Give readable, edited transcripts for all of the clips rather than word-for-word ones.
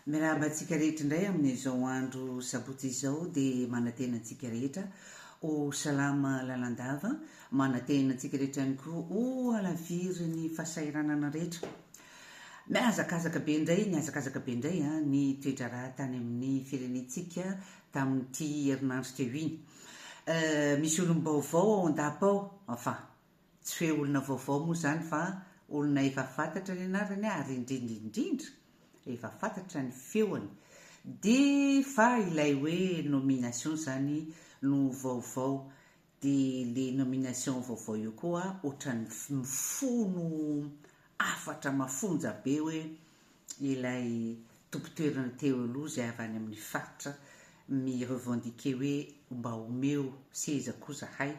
Mirahaba antsika rehetra indray amin'izao andro sabotsy izao dia manantena antsika rehetra ho salama lalandava, manantena antsika rehetra ihany koa ho alaviry ny fahasairanana rehetra. Miazakazaka be indray ny toedraraha tany amin'ny firenentsika tamin'ity herinandro teo iny. Misy olom-baovao ao an-dapa ao, enfin tsy hoe olona vaovao moa zany fa olona efa fantatra ny anarany ary indrindra efa fantatra ny feony, dia fa ilay hoe nomination zany no vaovao, dia le nomination vaovao io koa ohatran'ny mifono afatra mafonja be hoe ilay tompo-toerana teo aloha zay avy any amin'ny faritra mi-revendiquer hoe mba omeo seza koa zahay,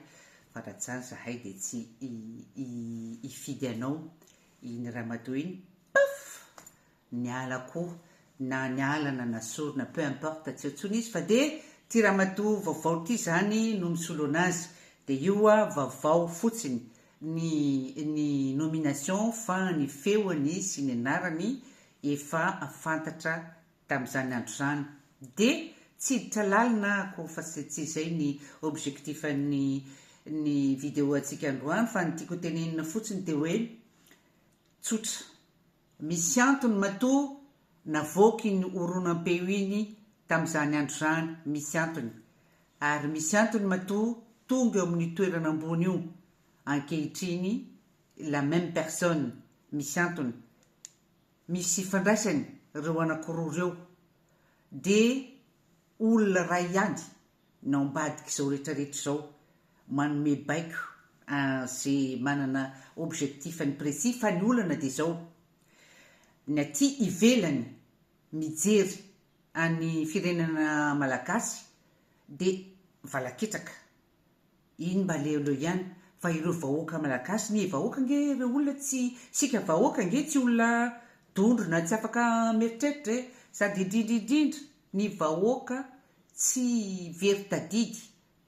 fa raha tsy zany zahay dia tsy hifidy anao iny ramatoa iny. Niala koa na nialana na sorona peu importe tsy otsony izy fa dia ty ramatoa vaovao ty zany no misolo anazy, dia io a vaovao fotsiny ny nomination fa ny feony sy ny anarany efa fantatra tamin'izany andro zany, dia tsy hiditra lalina ko fa tsy izay ny objectif ny vidéo antsika androany, fa ny tiako tenenina fotsiny dia hoe tsotra. Misy antony matoa navoaky ny horonam-peo iny tamin'izany andro zany, misy antony, ary misy antony matoa tonga eo amin'ny toerana ambony io ankehitriny la même personne, misy antony, misy fandraisany reo anankiroa reo, dia olona ray ihany no ambadika izao rehetrarehetra izao manome baiko zay manana objectif ny précis, fa ny olana dia izao ny aty ivelany mijery any firenena malagasy dia valaketraka iny mba leoleo ihany, fa ireo vahoaka malagasy ny vahoaka nge ireo olona tsy sika vahoaka nge tsy olona dondro na tsy afaka mieritreritra sady indrindra ny vahoaka tsy very tadidy,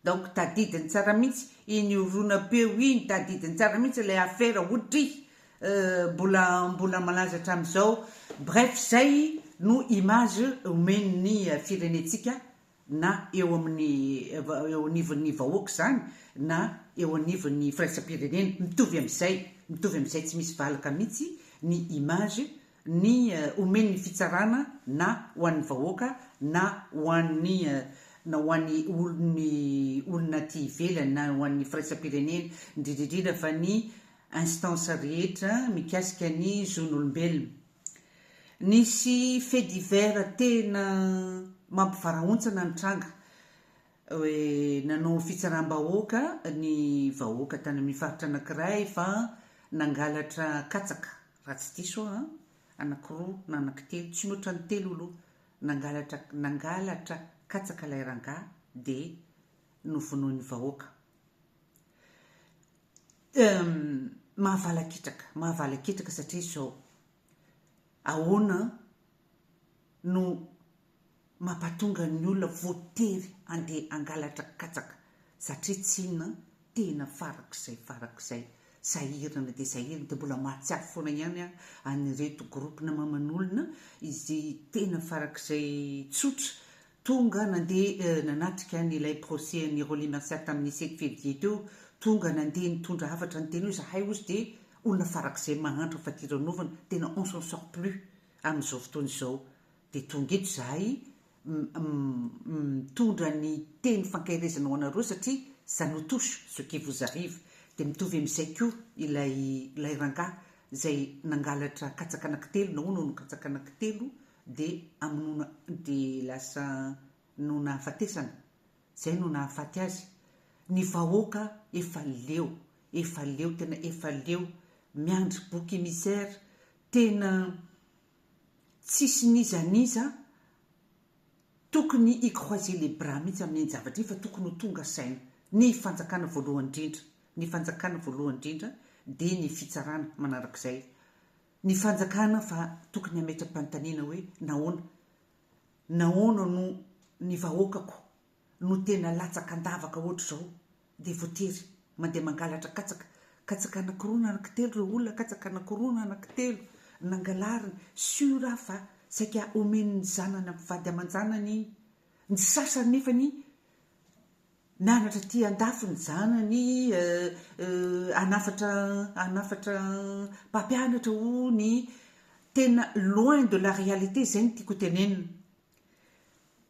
donc tadidiny tsara mihitsy iny horonam-peo iny, tadidiny tsara mihitsy ilay affaire hodry mbola malaza hatramin'izao. Bref, zay no image omen'ny firenentsika na eo anivon'ny vahoaka zany na eo anivon'ny firaisam-pirenena, mitovy amin'izay tsy misy valaka mihitsy ny image ny omen'ny fitsarana na ho an'ny vahoaka na ho an'ny olona ty ivelany na ho an'ny firaisam-pirenena, indrindrindrindra fa ny instance rehetra mikasika ny zon'olombelona. Nisy fait divers tena mampivarahontsana ny tranga hoe nanao fitsaram-bahoaka ny vahoaka tany amin'ny faritra anankiray fa nangalatra katsaka, raha tsy diso anankiroa na anankitelo, tsy mihoatra ny telo aloha, nangalatra katsaka ilay rangahy dia novonoan'ny vahoaka. Mahavalaketraka satria izao ahoana no mampatonga ny olona voatery andeha angalatra katsaka, satria tsy inona tena farak'izay sahirana dia mbola mahatsiaro foana ihany anireto groupe na maman'olona izy tena farak'izay tsotra tonga nandeha nanatrika n'ilay procès ny Roly Marcial tamin'ny 7 février teo, tonga nandeha nitondra hafatra ny teny hoe zahay ozy dia olona farak'izay mahantra fa tiranovana, tena on s'en sort plus amin'izao fotoana izao, dia tonga eto zahay mitondra ny teny fankahirezana ho anareo satria ça nous touche ce qui vous arrive, dia mitovy amin'izay koa ilay rangahy zay nangalatra katsaka anankitelo, nahoana no katsaka anankitelo dia lasa no nahafatesana, zay no nahafaty azy. Ny vahoaka efa leo tena efa leo miandry bouc émissaire, tena tsisy nizaniza, tokony icroiser les bras mihitsy amin'ny zavatra fa tokony ho tonga saina ny fanjakana voalohany indrindra dia ny fitsarana manarak'izay, ny fanjakana fa tokony hametra-panontaniana hoe nahoana no ny vahoakako no tena latsaka andavaka ohatr'izao dia voatery mandeha mangalatra katsaka anankitelo reo olona, katsaka anankitelo nangalariny sura fa saika omen'ny zanany ampivady aman-janany ny sasany nefany nanatra ty andafo ny zanany anafatra mpampianatra ny tena loin de la réalité zay ny tiako tenenina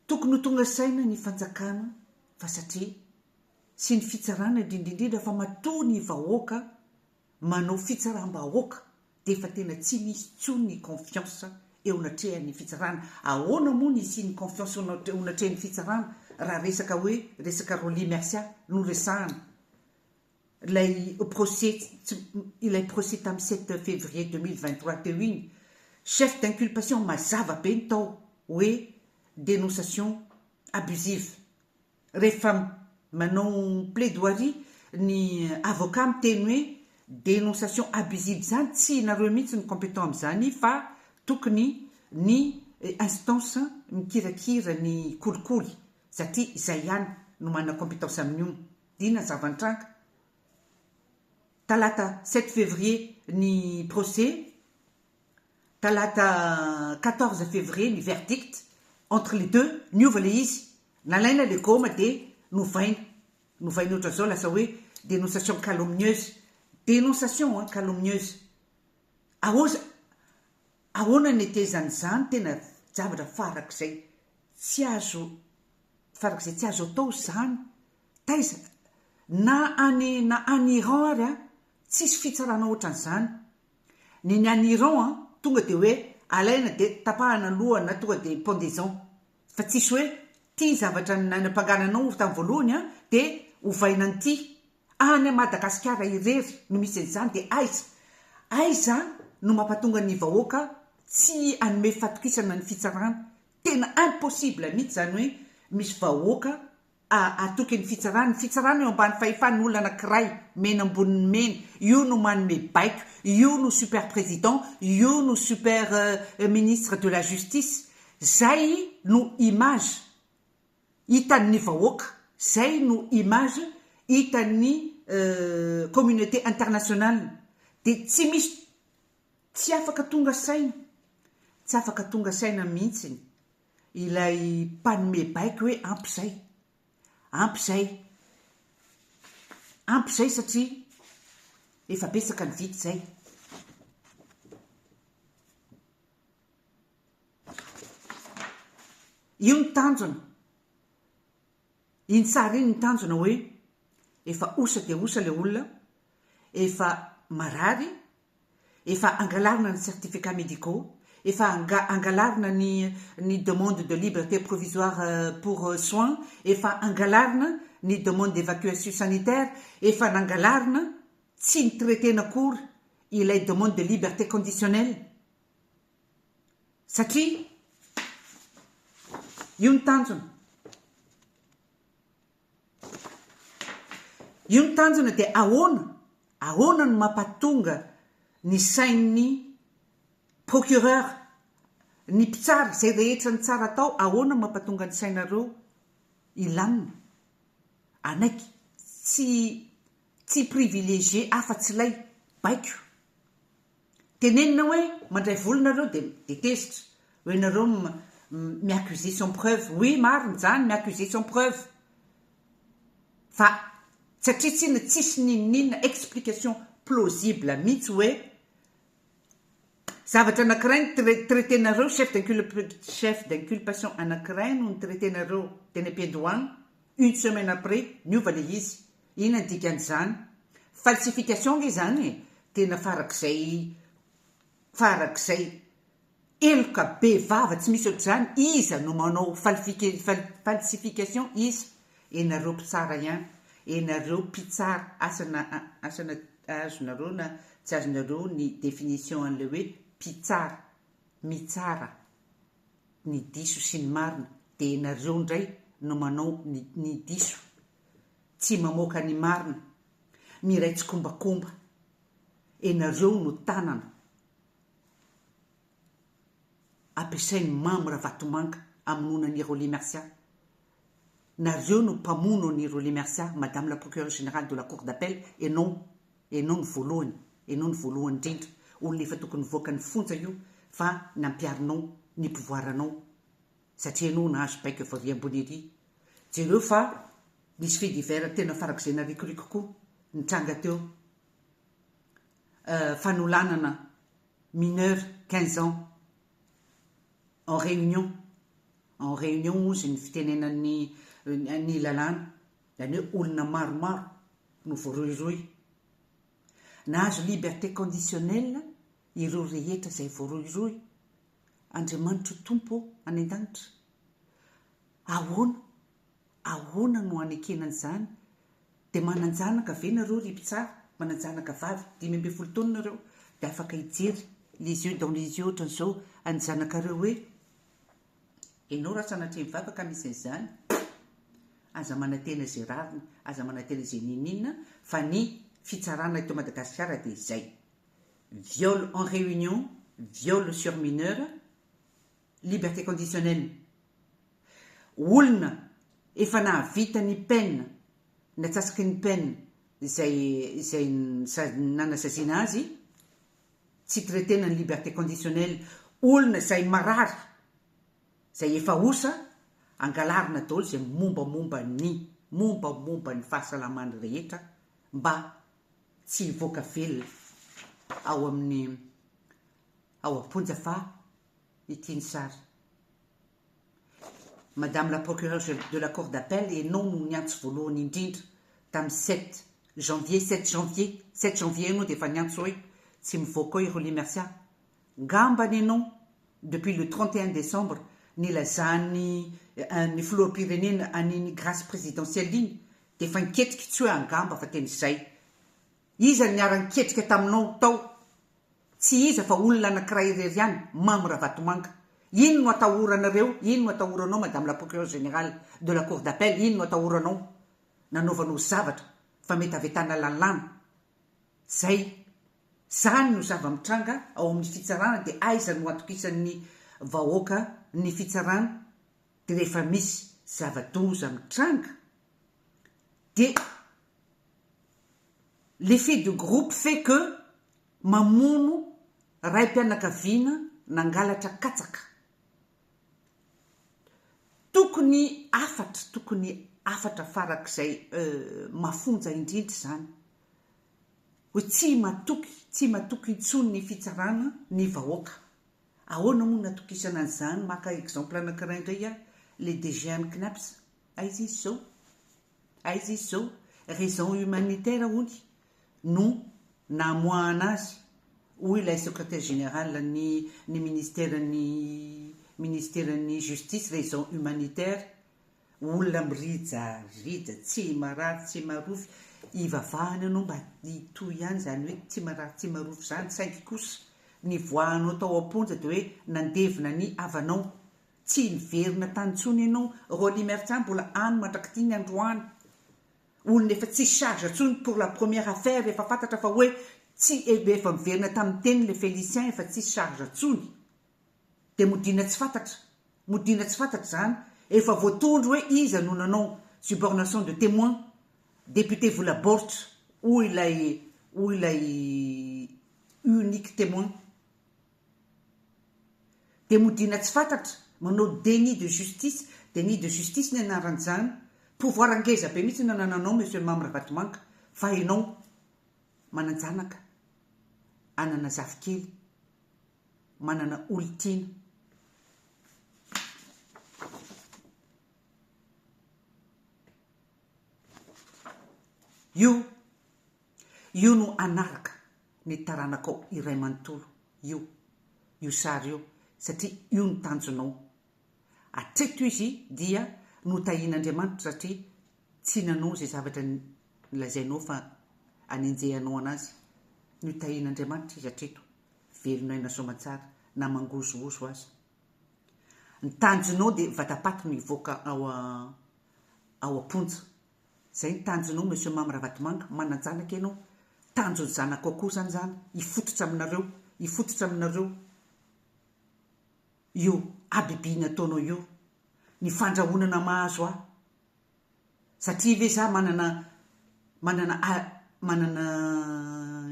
tokony ho tonga saina ny fanjakana fa satria sy ny fitsarana indrindrindrindra fa matoa ny vahoaka manao fitsaram-bahoaka dia efa tena tsy misy tsony ny confiance eo natrehan'ny fitsarana. Ahoana moa ny sy ny confiance eo natrehan'ny fitsarana raha resaka hoe resaka Roly Mercia no resahana ilay procès tamin'ny 7 février 2023 teo iny chef d'inculpation mazava be ny tao hoe dénonciation abusive rehefa manao plaidoirie ny avocat miteny hoe dénonciation abusive zany tsy nareo mihitsy ny compétent amin'izany fa tokony ny instance mikirakira ny kolikoly satria izay ihany no manana compétence amin'io dina zavantranga talata 7 février ny procès talata 14 février ny verdict entre les deux niova le izy nalaina le goma dia novaina ohatra zao lasa hoe dénonciation calomnieuse dénonciation calomnieuse ahoana ny etezan'izany tena javatra farak'izay tsy azo atao zany taiza na any Iran ary tsisy fitsarana ohatran'izany ny any Iran tonga dia hoe alaina dia tapahana lohana tonga dia pendaison fa tsisy hoe ty zavatra nampangananao tamin'ny voalohany dia hovaina an'ity any Madagasikara irery no misy an'izany dia aiza no mampatonga ny vahoaka tsy anome fatokisana ny fitsarana tena impossible mihitsy zany hoe misy vahoaka atoky ny fitsarana eo ambany fahefany olona anankiray mena amboniny mena io no manome baiko io no super président io no super ministre de la justice zay no image hitan'ny vahoaka zay no image hitan'ny communauté internationale dia tsy misy tsy afaka tonga saina mihitsy ilay mpanome baiko hoe ampy zay satria efa betsaka ny vity zay io ny tanjona iny tsara iny ny tanjona hoe efa osa dia osa le olona efa marary efa angalarina ny certificat médicaux efa angalarina ny demande de liberté provisoire pour soins efa angalarina ny demande d'évacuation sanitaire efa nangalarina tsy ny traité n'akory ilay demande de liberté conditionnelle satria io ny tanjona dia ahoana no mampatonga ny sain'ny procureur ny mpitsara zay rehetra ny tsara tao ahoana no mampatonga ny sainareo ilanina anaiky tsy privilégié afa-tsy lay baiko tenenina hoe mandray volonareo dia tezitra hoe nareo miaccusé sans preuve oui mariny zany miaccusé sans preuve fa satria tsisy ninina explication plausible mihitsy hoe zavatra anankiray ny traiténareo chef d'inculpation anankiray no ny traiténareo teny am-piandohana une semaine après niova le izy ina dikan'izany falsification ge zany tena farak'izay eloka be vava tsy misy ohatr'izany iza no manao falsification iza enareo mpitsara ihany enareo mpitsara asana azonareo na tsy azonareo ny définition an'le hoe mpitsara mitsara ny diso sy ny marina dia enareo indray no manao ny diso tsy mamoaka ny marina miray tsy kombakomba enareo no tanana ampiasainy mamo raha vatomanga amin'onany Roly Mercia nareo no mpamono ny Roly Mercia madame la procureure générale de la cour d'appel enao ny voalohany indrindra olona efa tokony voaka ny fonja io fa nampiarinao ny pouvoiranao satria anao nahazo baika efa avy ambony ery jereo fa nisy fait divers tena farak'izay narikoriko koa nitranga teo fanolanana mineur 15 ans en réunion izy ny fitenenan'ny ny lalàna zany hoe olona maromaro no voaroiroy nahazo liberté conditionnelle ireo rehetra izay voaroiroy Andriamanitra tompo any an-danitra ahoana no anekenany zany dia mananjanaka ve nareo ry mpitsara mananjanaka vavy 12 taona nareo dia afaka hijery les yeux dans les yeux ohatran'izao any zanakareo hoe ianao raha sanatria mivavaka misy an'izany aza manantena izay rariny aza manantena izay ninina fa ny fitsarana eto Madagasikara dia izay viol en réunion viol sur mineur liberté conditionnelle olona efa nahavita ny peine natsasaky ny peine izay nanasaziana azy tsy traitena ny liberté conditionnelle olona izay marary izay efa osa angalarina daholo izay mombamomba ny fahasalamany rehetra mba tsy hivoaka velona ao am-ponja fa itiany sary Madame la procureure de la cour d'appel ianao no niantso voalohany indrindra tamin'ny 7 janvier ianao dia efa niantso hoe tsy mivoaka ireo Lemercia ngambany ianao depuis le 31 décembre nilazany ny filoham-pirenena aniny grâce présidentielle iny dia efa niketrika tsy hoe angamba fa teny izay iza niara-niketrika taminao tao tsy iza fa olona anankiray irery ihany Mamy Ravatomanga ino no atahoranareo ino no atahoranao Madame la procureure générale de la cour d'appel ino no atahoranao nanaovanao zavatra fa mety avetana lalàna zany no zava-mitranga ao amin'ny fitsarana dia aiza no atokisan'ny vahoaka ny fitsarana dia rehefa misy zava-doza mitranga dia l'effet de groupe fait que mamono raim-pianakaviana nangalatra katsaka tokony afatra farak'izay mafonja indrindra zany hoe tsy matoky intsony ny fitsarana ny vahoaka ahoana moa natokisana an'izany maka exemple anankiray indray les DGN Knaps aiza izy zao raison humanitaire hoy no namoahana azy hoy ilay secrétaire général ny ministère-ny justice raison humanitaire olona mirijaja tsy marary tsy marofy ivavahana anao mba hitoy ihany zany hoe tsy marary tsy marofy zany saingy kosa ny voahanao tao am-ponja dia hoe nandevina ny avanao tsy niverina tany ntsony ianao Rolimertsa mbola any mandrakity ny androany olona efa tsy charge ntsony pour la première affaire efa fantatra fa hoe tsy efa miverina tamin'ny teny le Félicien efa tsy charge ntsony dia modina tsy fantatra zany efa voatondro hoe iza no nanao subornation de témoin député Volabortre ou ilay unique témoin dia modina tsy fantatra manao déni de justice ny anaran'izany pouvoir angeza be mihitsy nanananao monsieur Mamy Ravatomanga fa ianao mananjanaka anana zafikely manana olontiana io no anaraka ny taranakao iray manontolo io sary io satria io no tanjonao atreto izy dia notahian'Andriamanitra satria tsy nanao izay zavatra nilazainao fa anenjehanao anazy notahian'Andriamanitra izy atreto velonao aina soamatsara na mangozogozo azy ny tanjonao dia vatapaty no hivoaka ao am-ponja zay ny tanjonao monsieur Mamy Ravatomanga mananjanaka ianao tanjony zanako akoho zany hifototra aminareo io abiby nataonao io ny fandrahonana mahazo satria ve za manana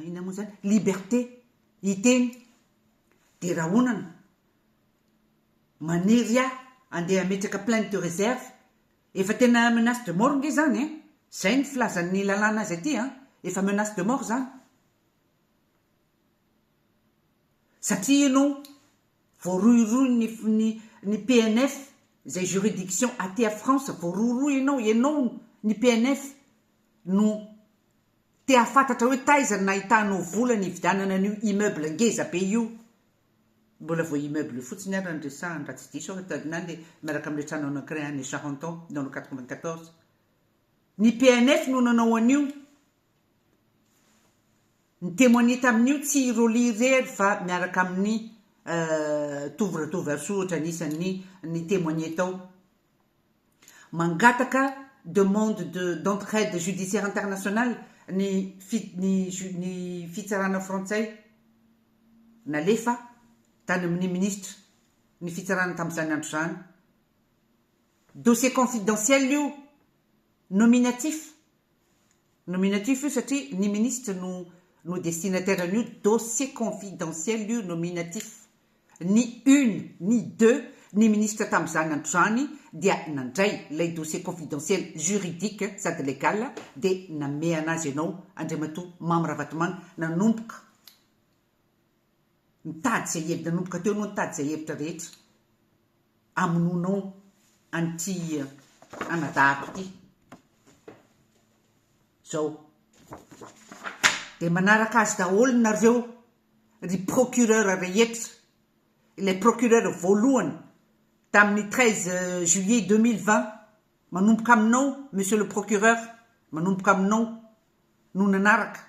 ina moa zany liberté hiteny dia rahonana maniry andeha ametraka plainte de réserve efa tena menace de mort nge zany zay ny filazan'ny lalàna azy aty efa menace de mort zany satria ianao voaroiroy ny PNF zay juridiction aty à France voaroiroy ianao ny PNF no te afantatra hoe taizany nahitanao vola ny vidanana an'io immeuble ngeza be io mbola vo immeuble fotsiny ary andresahany raha tsy diso tadinany miaraka amile trano anankiray any Charenton dans le 94 ny PNF no nanao an'io ny témoigné tamin'io tsy Roly rery fa miaraka amin'ny tovy arsotra anisan'ny ny témoigné tao mangataka demande d'entraide judiciaire internationale ny fitsarana frantsay nalefa tany amin'ny ministre ny fitsarana tamin'izany andro zany dossier confidentiel io nominatif io satria ny ministre no destinataire an'io dossier confidentiel io nominatif ni une ni deux ny ministre tamin'izany andro zany dia nandray ilay dossier confidentiel juridique sady légal dia name anazy ianao Andriamatoa Mamy Ravatomanga nanomboka nitady zay hevitra nanomboka teo anao nitady zay hevitra rehetra amononao an'ity anadahako ity zao dia manaraka azy daholo nareo ry procureur rehetra ilay procureur voalohany tamin'ny 13 juillet 2020 manomboka aminao monsieur le procureur manomboka aminao no nanaraka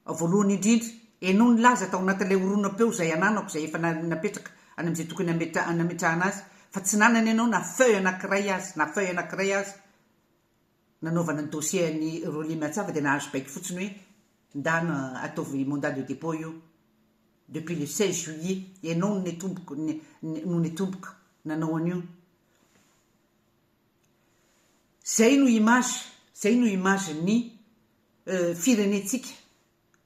voalohany indrindra enao nilaza tao anatin'ilay oronam-peo zay ananako zay efa napetraka any amin'izay tokony anametrahana azy fa tsy nanany ianao na feuille anankiray azy nanaovana ny dossier ny Roly Matsava dia nahazo baiky fotsiny hoe ndana ataovy mandat de dépôt io depuis le 16 juillet ianao no netomboka nanao an'io zay no image ny firenetsika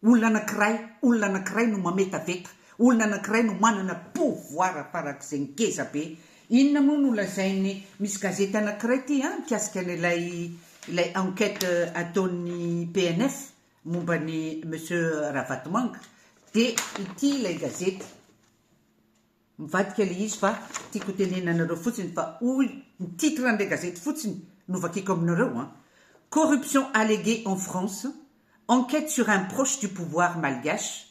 olona anankiray no mametaveta olona anankiray no manana pouvoir farak'izay ngeza be inona moa no lazainy misy gazety anankiray ty mikasika n'ilay enquête ataon'ny PNF momba ny monsieur Ravatomanga dia ity ilay gazety mivadika le izy fa tiako tenena anareo fotsiny fa ny titre an'ilay gazety fotsiny no vakiko aminareo corruption alléguée en France, enquête sur un proche du pouvoir malgache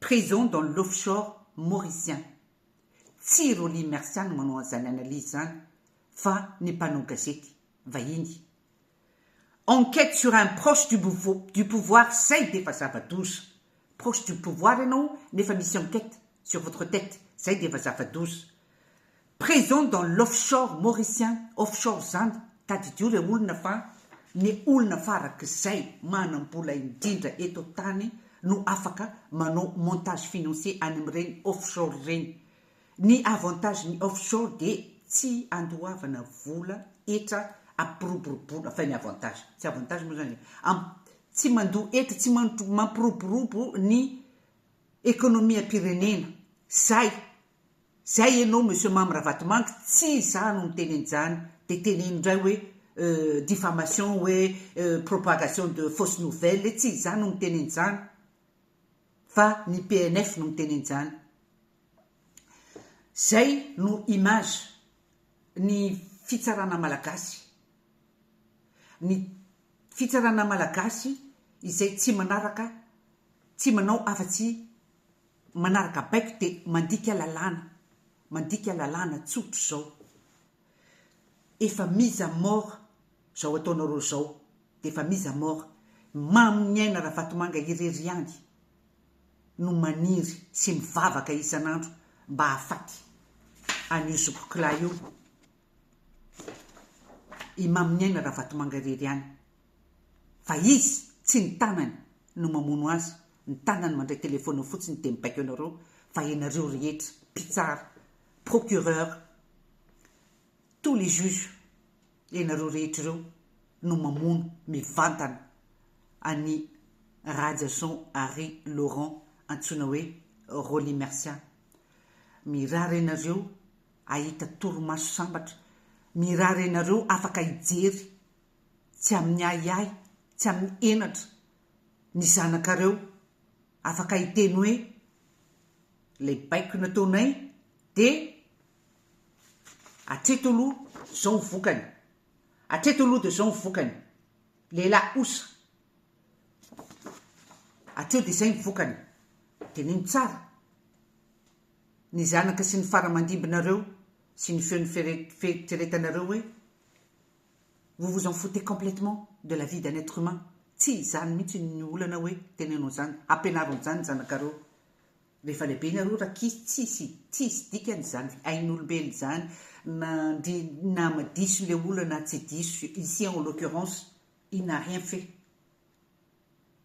présent dans l'offshore mauricien. Tsy Roly Merciano manao an'izany analyse zany fa ny mpanao gazety vahiny. Enquête sur un proche du pouvoir, zay defa zava-doza. Proche du pouvoir ianao nefa misy enquête sur votre tête, zay defa zava-doza. Présent dans l'offshore mauricien, offshore zany tadidio le olona fa ny olona farak'izay manam-bola indrindra eto tany no afaka manao montage financier any amin'ireny offshore reny. Ny avantage ny offshore dia tsy andohavana vola etra ampiroborobono fa ny avantage tsy avantage moa zany tsy mandoa etra tsy mampiroborobo ny économie pirenena zay ianao monsieur Mamy Ravatomanga tsy za no miteneny zany dia teneny indray hoe diffamation hoe propagation de fausse nouvelle tsy za no miteneny zany fa ny PNF no miteneny zany. Zay no image ny fitsarana malagasy. Ny fitsarana malagasy izay tsy manao afa-tsy manaraka baiko dia mandika lalàna tsotro zao. Efa mise à mort zao ataonareo zao dia efa mise à mort Mamy Aina Ravatomanga irery ihany no maniry sy mivavaka isan'andro mba hafaty an'io zokokila io i Mamy Aina Ravatomanga irery ihany fa izy tsy ny tanany no mamono azy, ny tanany mandray telefona fotsiny dia mibaiko anareo fa ianareo rehetra mpitsara procureur tous les juges ianareo rehetra ireo no mamono mivantana any Radiason Harry Laurent antsoina hoe Roly Merciano. Mirary ianareo ahita toromaso sambatra mirary ianareo afaka hijery tsy amin'ny ahiahy tsy amin'ny enatra ny zanakareo afaka hiteny hoe lay baiko nataonay dia atreto aloha zao ny vokany atreto aloha dia zao ny vokany lehilahy osa atreo dia izay ny vokany teneno tsara ny zanaka sy ny faramandimbinareo sy ny feon'ny fieritreretanareo hoe vous vous en foutez complètement de la vie d'un être humain tsy izany mihitsy ny olana hoe tenenao zany ampianarony zany zanakareo rehefa lehibe nareo raha tsisy dikany zany ain'olombelo zany na madiso le olana tsy diso ici en l'occurrence il n'a rien fait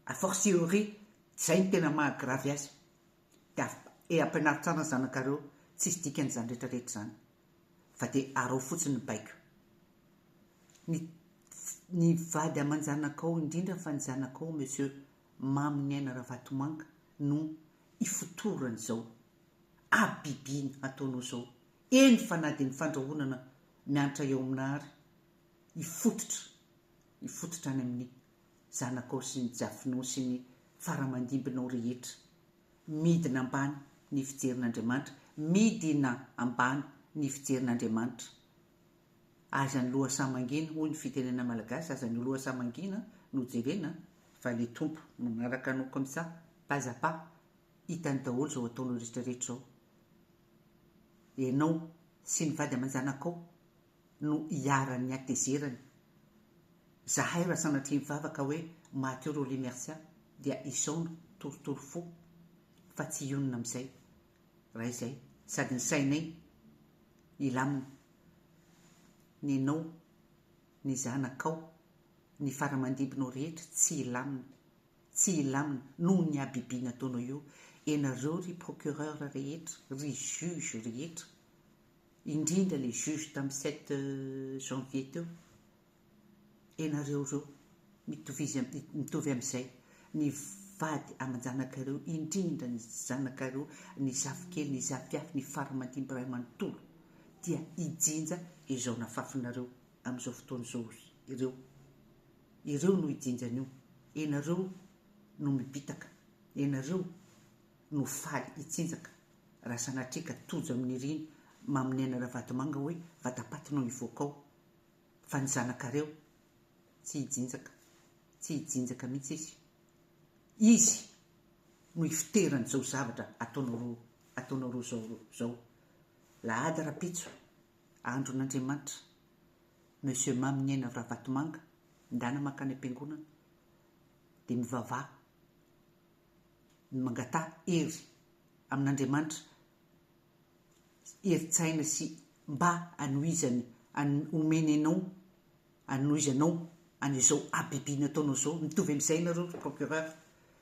a fortiori zay ny tena mahagravy azy e ampianary tsara ny zanakareo tsisy dikany zany rehetrarehetra zany fa dia arao fotsiny ny baiko ny vady aman-janakao indrindra fa ny zanakao monsieur Mamy Niaina Ravatomanga no ifotorany zao abibiny ataonao zao eny fa na dia ny fandrahonana mianatra eo aminary ifototra any amin'ny zanakao sy ny jafinao sy ny faramandimbinao rehetra midina ambany ny fijerin'Andriamanitra midina ambany ny fijerin'Andriamanitra azany loha samangina hoy ny fitenena malagasy azany loha samangina no jerena fa le tompo manaraka anao comme ça pas à pas hitany daholo zao ataonao rehetrarehetra zao ianao sy ny vady aman-janakao no hiaran'ny atezerany zahay raha sanatria mivavaka hoe maty eo reo le mercia dia isaona torotoro fo fa tsy ionona amin'izay raha izay sady ny sainay ilamina ny anao ny zanakao ny faramandimbinao rehetra tsy ilamina noho ny abibiana ataonao io ianareo ry procureur rehetra ry juge rehetra indrindra le juge tamin'ny 7 janvier teo ianareo reo mitovy amin'izay ny vady aman-janakareo indrindra ny zanakareo ny zafikely ny zafiafy ny faramandimby ray manontolo dia hijinja izao nafafinareo amin'izao fotoana izao ireo no hijinjan'io ianareo no mibitaka ianareo no faly hitsinjaka raha sanatrika tojo amin'ny riny Mamy Niaina Ravatomanga hoe vatapatinao ivoakao fa ny zanakareo tsy hijinjaka mihitsy izy no ifiteran'izao zavatra ataonao roa zao lahady rapitso andron'Andriamanitra monsieur Mamy Niaina Ravatomanga ndana makany am-piangonana dia mivavaha mangata hery amin'Andriamanitra heritsaina sy mba anohizany omeny anao anohizanao an'izao abibiana ataonao zao mitovy amin'izay nareo procureur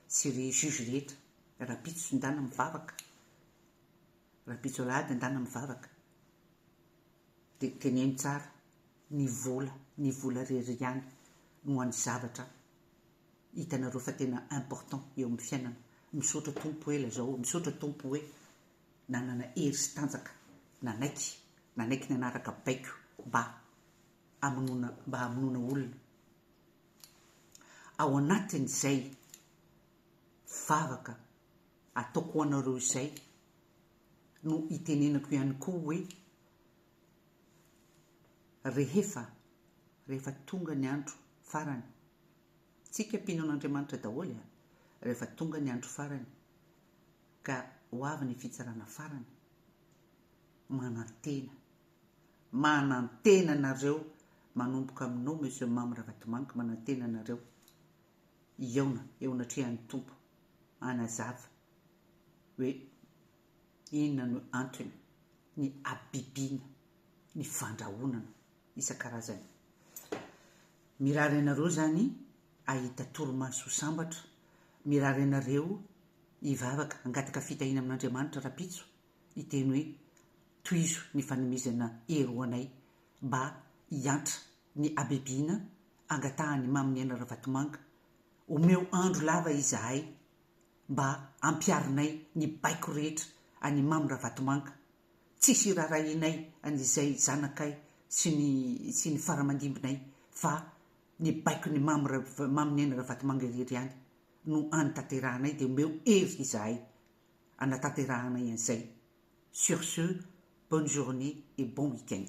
sy ry juge rehetra rapitso ndana mivavaka rapitso lahady ndana mivavaka dia teneno tsara ny vola rery ihany no any zavatra hitanareo fa tena important eo amin'ny fiainana misaotra tompo ela zao misaotra tompo hoe nanana hery sy tanjaka nanaiky nanaraka baiko mba hamonoana olona ao anatin'izay vavaka ataoko anareo izay no hitenenako ihany koa hoe rehefa tonga ny andro farany tsika mpinon'Andriamanitra daholo rehefa tonga ny andro farany ka ho avy ny fitsarana farany manantena nareo manomboka aminao monsieur Mamy Ravatomanga manantena nareo eo natrehan'ny tompo anazava hoe inona no antony ny abibiana ny fandrahonana isan-karazany mirary ianareo zany ahita toromaso sambatra mirary ianareo hivavaka hangataka fitahina amin'Andriamanitra rapitso hiteny hoe toizo ny fanomezana hery ho anay mba hiantra ny abibiana angatahany Mamy Niaina Ravatomanga omeo andro lava izahay mba ampiarinay ny baiko rehetra any Mamy Ravatomanga tsisy irarahinay an'izay zanakay sy ny faramandimbinay fa ny baiko ny maminy eny raha vaty mangeriry any no anotanterahanay dia omeo hery izahay anatanterahanay an'izay. Sur ce, bonne journée et bon week-end.